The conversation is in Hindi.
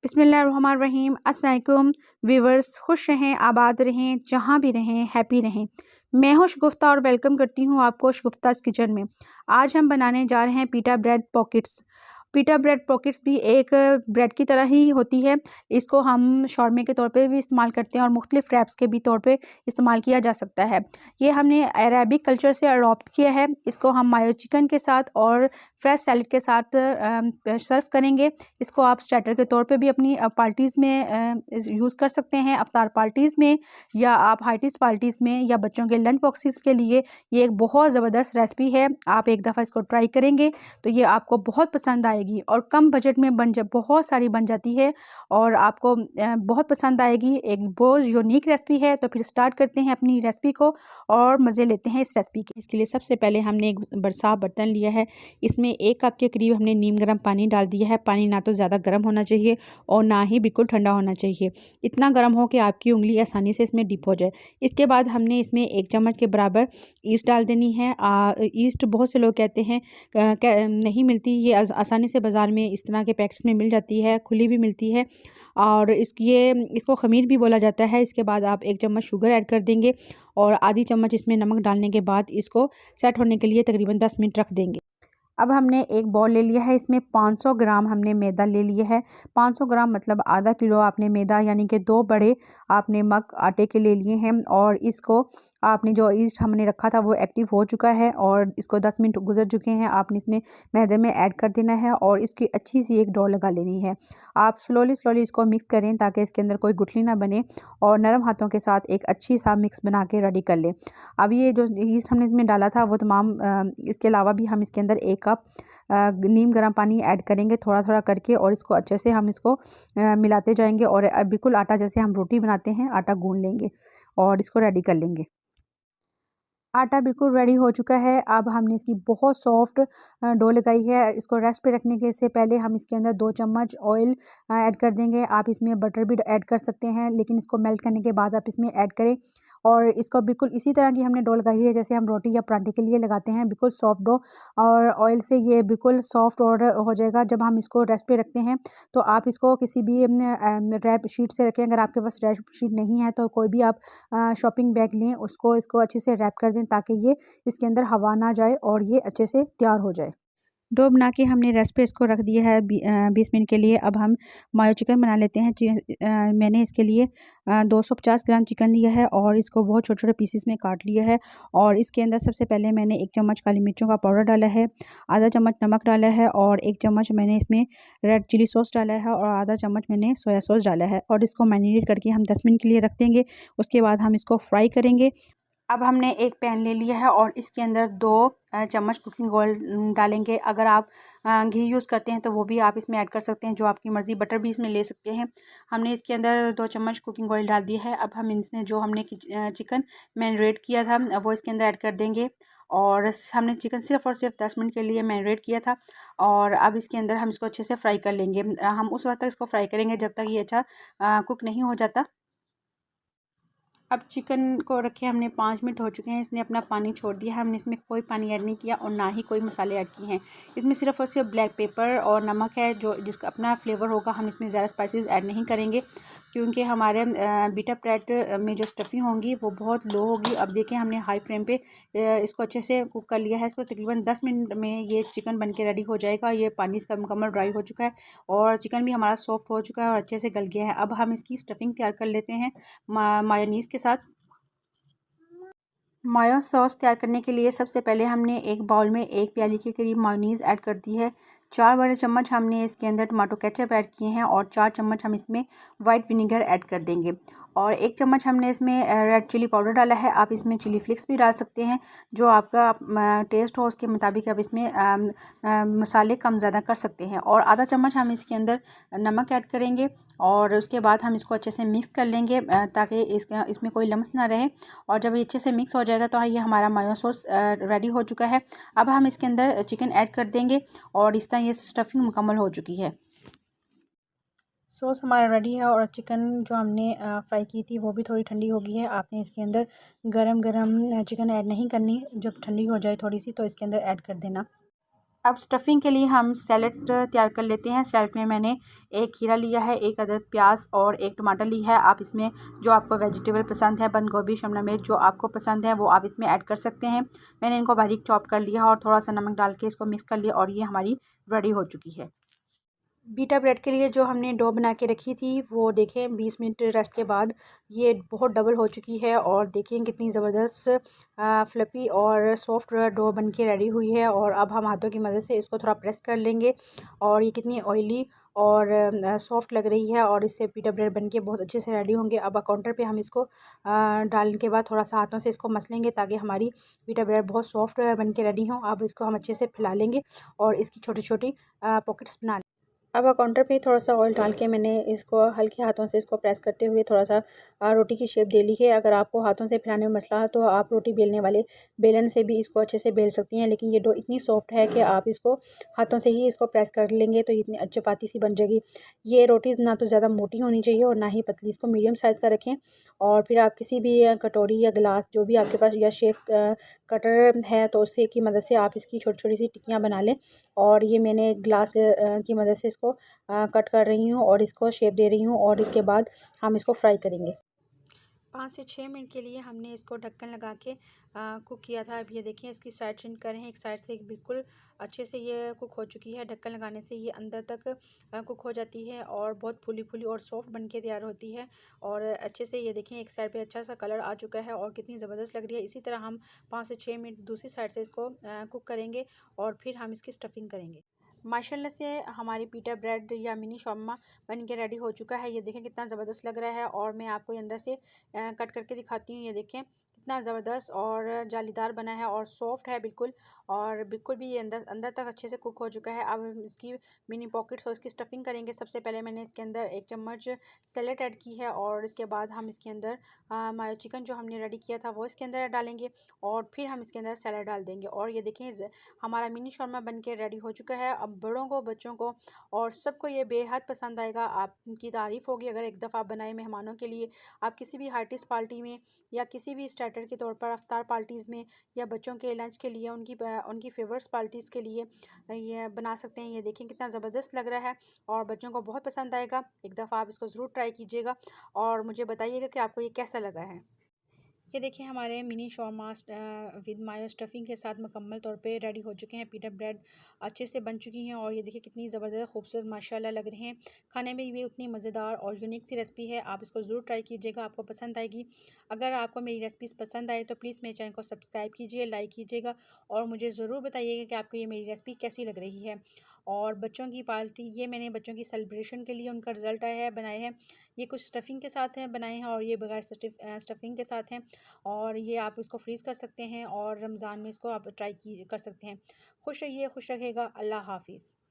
बिस्मिल्लाहिर्रहमानिर्रहीम। अस्सलाम वालेकुम व्यूवर्स, खुश रहें, आबाद रहें, जहाँ भी रहें, हैप्पी रहें। मैं हूँ शगुफ्ता और वेलकम करती हूँ आपको शगुफ्तास किचन में। आज हम बनाने जा रहे हैं पीटा ब्रेड पॉकेट्स। पीटा ब्रेड पॉकेट्स भी एक ब्रेड की तरह ही होती है। इसको हम शौरमे के तौर पे भी इस्तेमाल करते हैं और मुख्तलिफ रैप्स के भी तौर पे इस्तेमाल किया जा सकता है। ये हमने अरेबिक कल्चर से अडॉप्ट किया है। इसको हम मायो चिकन के साथ और फ्रेश सैलड के साथ सर्व करेंगे। इसको आप स्टार्टर के तौर पे भी अपनी पार्टीज़ में यूज़ कर सकते हैं, अफ्तार पार्टीज़ में, या आप हार्टीज़ पार्टीज़ में, या बच्चों के लंच बॉक्सेस के लिए ये एक बहुत ज़बरदस्त रेसिपी है। आप एक दफ़ा इसको ट्राई करेंगे तो ये आपको बहुत पसंद आएगी और कम बजट में बहुत सारी बन जाती है और आपको बहुत पसंद आएगी। एक बहुत यूनिक रेसिपी है। तो फिर स्टार्ट करते हैं अपनी रेसिपी को और मज़े लेते हैं इस रेसिपी के। इसके लिए सबसे पहले हमने एक बरसात बर्तन लिया है। इसमें 1 कप के करीब हमने नीम गर्म पानी डाल दिया है। पानी ना तो ज़्यादा गर्म होना चाहिए और ना ही बिल्कुल ठंडा होना चाहिए। इतना गर्म हो कि आपकी उंगली आसानी से इसमें डिप हो जाए। इसके बाद हमने इसमें 1 चम्मच के बराबर ईस्ट डाल देनी है। ईस्ट बहुत से लोग कहते हैं नहीं मिलती, ये आसानी से बाज़ार में इस तरह के पैकेट्स में मिल जाती है, खुली भी मिलती है और इसको ख़मीर भी बोला जाता है। इसके बाद आप 1 चम्मच शुगर ऐड कर देंगे और आधी चम्मच इसमें नमक डालने के बाद इसको सेट होने के लिए तकरीबन 10 मिनट रख देंगे। अब हमने एक बॉल ले लिया है। इसमें 500 ग्राम हमने मैदा ले लिया है। 500 ग्राम मतलब आधा किलो आपने मैदा, यानी कि 2 बड़े आपने मग आटे के ले लिए हैं और इसको आपने जो ईस्ट हमने रखा था वो एक्टिव हो चुका है और इसको 10 मिनट गुजर चुके हैं। आपने इसने मैदे में ऐड कर देना है और इसकी अच्छी सी एक डो लगा लेनी है। आप स्लोली इसको मिक्स करें ताकि इसके अंदर कोई गुठली ना बने और नरम हाथों के साथ एक अच्छी सा मिक्स बना के रेडी कर लें। अब ये जो ईस्ट हमने इसमें डाला था वो तमाम इसके अलावा भी हम इसके अंदर 1 कप नीम गर्म पानी ऐड करेंगे थोड़ा थोड़ा करके और इसको अच्छे से हम इसको मिलाते जाएंगे और बिल्कुल आटा जैसे हम रोटी बनाते हैं आटा गूंद लेंगे और इसको रेडी कर लेंगे। आटा बिल्कुल रेडी हो चुका है। अब हमने इसकी बहुत सॉफ्ट डो लगाई है। इसको रेस्ट पे रखने के से पहले हम इसके अंदर 2 चम्मच ऑयल ऐड कर देंगे। आप इसमें बटर भी ऐड कर सकते हैं, लेकिन इसको मेल्ट करने के बाद आप इसमें ऐड करें और इसको बिल्कुल इसी तरह की हमने डो लगाई है जैसे हम रोटी या पराठे के लिए लगाते हैं, बिल्कुल सॉफ्ट डो। और ऑयल से ये बिल्कुल सॉफ्ट और हो जाएगा। जब हम इसको रेस्ट पे रखते हैं तो आप इसको किसी भी रैप शीट से रखें। अगर आपके पास रैप शीट नहीं है तो कोई भी आप शॉपिंग बैग लें, इसको अच्छे से रैप कर दें ताकि ये इसके अंदर हवा ना जाए और ये अच्छे से तैयार हो जाए। डो बना के हमने रेस्ट पे इसको रख दिया है 20 मिनट के लिए। अब हम मायो चिकन बना लेते हैं। मैंने इसके लिए 250 ग्राम चिकन लिया है और इसको बहुत छोटे छोटे पीसेस में काट लिया है और इसके अंदर सबसे पहले मैंने 1 चम्मच काली मिर्चों का पाउडर डाला है, आधा चम्मच नमक डाला है और 1 चम्मच मैंने इसमें रेड चिली सॉस डाला है और आधा चम्मच मैंने सोया सॉस डाला है और इसको मैरिनेट करके हम 10 मिनट के लिए रख देंगे। उसके बाद हम इसको फ्राई करेंगे। अब हमने एक पैन ले लिया है और इसके अंदर 2 चम्मच कुकिंग ऑयल डालेंगे। अगर आप घी यूज़ करते हैं तो वो भी आप इसमें ऐड कर सकते हैं, जो आपकी मर्ज़ी। बटर भी इसमें ले सकते हैं। हमने इसके अंदर 2 चम्मच कुकिंग ऑयल डाल दिया है। अब हम इसमें जो हमने चिकन मैरिनेट किया था वो इसके अंदर ऐड कर देंगे और हमने चिकन सिर्फ़ और सिर्फ 10 मिनट के लिए मैरिनेट किया था और अब इसके अंदर हम इसको अच्छे से फ्राई कर लेंगे। हम उस वक्त तक इसको फ्राई करेंगे जब तक ये अच्छा कुक नहीं हो जाता। अब चिकन को रखे हमने 5 मिनट हो चुके हैं। इसने अपना पानी छोड़ दिया है। हमने इसमें कोई पानी ऐड नहीं किया और ना ही कोई मसाले ऐड किए हैं। इसमें सिर्फ और सिर्फ ब्लैक पेपर और नमक है जो जिसका अपना फ्लेवर होगा। हम इसमें ज़्यादा स्पाइसेस ऐड नहीं करेंगे क्योंकि हमारे बीटा ब्रेड में जो स्टफिंग होंगी वो बहुत लो होगी। अब देखिए हमने हाई फ्लेम पे इसको अच्छे से कुक कर लिया है। इसको तकरीबन 10 मिनट में ये चिकन बन के रेडी हो जाएगा। ये पानी इसका मुकम्मल ड्राई हो चुका है और चिकन भी हमारा सॉफ्ट हो चुका है और अच्छे से गल गया है। अब हम इसकी स्टफिंग तैयार कर लेते हैं मायोनीज़ के साथ। मायो सॉस तैयार करने के लिए सबसे पहले हमने एक बाउल में 1 प्याली के करीब मायोनीज़ ऐड कर दी है। 4 बड़े चम्मच हमने इसके अंदर टमाटो केचप ऐड किए हैं और 4 चम्मच हम इसमें वाइट विनीगर ऐड कर देंगे और 1 चम्मच हमने इसमें रेड चिली पाउडर डाला है। आप इसमें चिली फ्लेक्स भी डाल सकते हैं, जो आपका टेस्ट हो उसके मुताबिक आप इसमें मसाले कम ज़्यादा कर सकते हैं। और आधा चम्मच हम इसके अंदर नमक ऐड करेंगे और उसके बाद हम इसको अच्छे से मिक्स कर लेंगे ताकि इसमें कोई लम्स ना रहे। और जब ये अच्छे से मिक्स हो जाएगा तो ये हमारा मायो सॉस रेडी हो चुका है। अब हम इसके अंदर चिकन ऐड कर देंगे और इस तरह ये स्टफिंग मुकम्मल हो चुकी है। सॉस हमारा रेडी है और चिकन जो हमने फ्राई की थी वो भी थोड़ी ठंडी हो गई है। आपने इसके अंदर गरम गरम चिकन ऐड नहीं करनी, जब ठंडी हो जाए थोड़ी सी तो इसके अंदर ऐड कर देना। अब स्टफ़िंग के लिए हम सैलेड तैयार कर लेते हैं। सैलेड में मैंने एक खीरा लिया है, एक अदद प्याज और एक टमाटर लिया है। आप इसमें जो आपको वेजिटेबल पसंद है, बंद गोभी, शिमला मिर्च जो आपको पसंद है वो आप इसमें ऐड कर सकते हैं। मैंने इनको बारीक चॉप कर लिया और थोड़ा सा नमक डाल के इसको मिक्स कर लिया और ये हमारी रेडी हो चुकी है। बीटा ब्रेड के लिए जो हमने डो बना के रखी थी वो देखें 20 मिनट रेस्ट के बाद ये बहुत डबल हो चुकी है और देखें कितनी ज़बरदस्त फ्लफ़ी और सॉफ्ट डो बन के रेडी हुई है। और अब हम हाथों की मदद से इसको थोड़ा प्रेस कर लेंगे और ये कितनी ऑयली और सॉफ्ट लग रही है और इससे बीटा ब्रेड बन के बहुत अच्छे से रेडी होंगे। अब काउंटर पे हम इसको डालने के बाद थोड़ा सा हाथों से इसको मसलेंगे ताकि हमारी बीटा ब्रेड बहुत सॉफ्ट बन के रेडी हों। अब इसको हम अच्छे से फैला लेंगे और इसकी छोटी छोटी पॉकेट्स बना। अब काउंटर पे थोड़ा सा ऑयल डाल के मैंने इसको हल्के हाथों से इसको प्रेस करते हुए थोड़ा सा रोटी की शेप दे ली है। अगर आपको हाथों से फैलाने में मसला है तो आप रोटी बेलने वाले बेलन से भी इसको अच्छे से बेल सकती हैं, लेकिन ये डो इतनी सॉफ्ट है कि आप इसको हाथों से ही इसको प्रेस कर लेंगे तो इतनी चपाती सी बन जाएगी। ये रोटी ना तो ज़्यादा मोटी होनी चाहिए और ना ही पतली, इसको मीडियम साइज़ का रखें। और फिर आप किसी भी कटोरी या गिलास जो भी आपके पास या शेफ कटर है तो उससे की मदद से आप इसकी छोटी छोटी सी टिक्कियाँ बना लें। और ये मैंने ग्लास की मदद से इसको कट कर रही हूँ और इसको शेप दे रही हूँ और इसके बाद हम इसको फ्राई करेंगे। 5 से 6 मिनट के लिए हमने इसको ढक्कन लगा के कुक किया था। अब ये देखिए इसकी साइड चेंज कर रहे हैं, एक साइड से बिल्कुल अच्छे से ये कुक हो चुकी है। ढक्कन लगाने से ये अंदर तक कुक हो जाती है और बहुत फूली फूली और सॉफ्ट बन के तैयार होती है। और अच्छे से ये देखें एक साइड पे अच्छा सा कलर आ चुका है और कितनी ज़बरदस्त लग रही है। इसी तरह हम 5 से 6 मिनट दूसरी साइड से इसको कुक करेंगे और फिर हम इसकी स्टफिंग करेंगे। माशाल्लाह से हमारी पीटा ब्रेड या मिनी शॉर्मा बन के रेडी हो चुका है। ये देखें कितना ज़बरदस्त लग रहा है और मैं आपको अंदर से कट करके दिखाती हूँ। ये देखें कितना ज़बरदस्त और जालीदार बना है और सॉफ्ट है बिल्कुल, और बिल्कुल भी ये अंदर अंदर तक अच्छे से कुक हो चुका है। अब हम इसकी मिनी पॉकेट्स और इसकी स्टफिंग करेंगे। सबसे पहले मैंने इसके अंदर 1 चम्मच सैलेड ऐड की है और इसके बाद हम इसके अंदर मायो चिकन जो हमने रेडी किया था वो इसके अंदर डालेंगे और फिर हम इसके अंदर सैलेड डाल देंगे। और ये देखें हमारा मिनी शॉर्मा बन के रेडी हो चुका है। अब बड़ों को, बच्चों को और सबको ये बेहद पसंद आएगा। आपकी तारीफ़ होगी अगर एक दफ़ा आप बनाए मेहमानों के लिए। आप किसी भी आर्टिस्ट पार्टी में या किसी भी स्टार्टर के तौर पर अफ्तार पार्टीज़ में या बच्चों के लंच के लिए उनकी फेवरेट्स पार्टीज़ के लिए ये बना सकते हैं। ये देखें कितना ज़बरदस्त लग रहा है और बच्चों को बहुत पसंद आएगा। एक दफ़ा आप इसको ज़रूर ट्राई कीजिएगा और मुझे बताइएगा कि आपको ये कैसा लगा है। ये देखिए हमारे मिनी शॉर्मा विद मायो स्टफिंग के साथ मुकम्मल तौर पे रेडी हो चुके हैं। पीटा ब्रेड अच्छे से बन चुकी हैं और ये देखिए कितनी ज़बरदस्त खूबसूरत माशाल्लाह लग रहे हैं। खाने में भी उतनी मज़ेदार और यूनिक सी रेसिपी है। आप इसको ज़रूर ट्राई कीजिएगा, आपको पसंद आएगी। अगर आपको मेरी रेसिपीज़ पसंद आए तो प्लीज़ मेरे चैनल को सब्सक्राइब कीजिए, लाइक कीजिएगा और मुझे ज़रूर बताइएगा कि आपको ये मेरी रेसिपी कैसी लग रही है। और बच्चों की पार्टी, ये मैंने बच्चों की सेलिब्रेशन के लिए उनका रिज़ल्ट आया है बनाए हैं। ये कुछ स्टफिंग के साथ हैं बनाए हैं और ये बगैर स्टफिंग के साथ हैं। और ये आप इसको फ्रीज़ कर सकते हैं और रमज़ान में इसको आप ट्राई कर सकते हैं। खुश रहिए, खुश रखेगा। अल्लाह हाफ़िज़।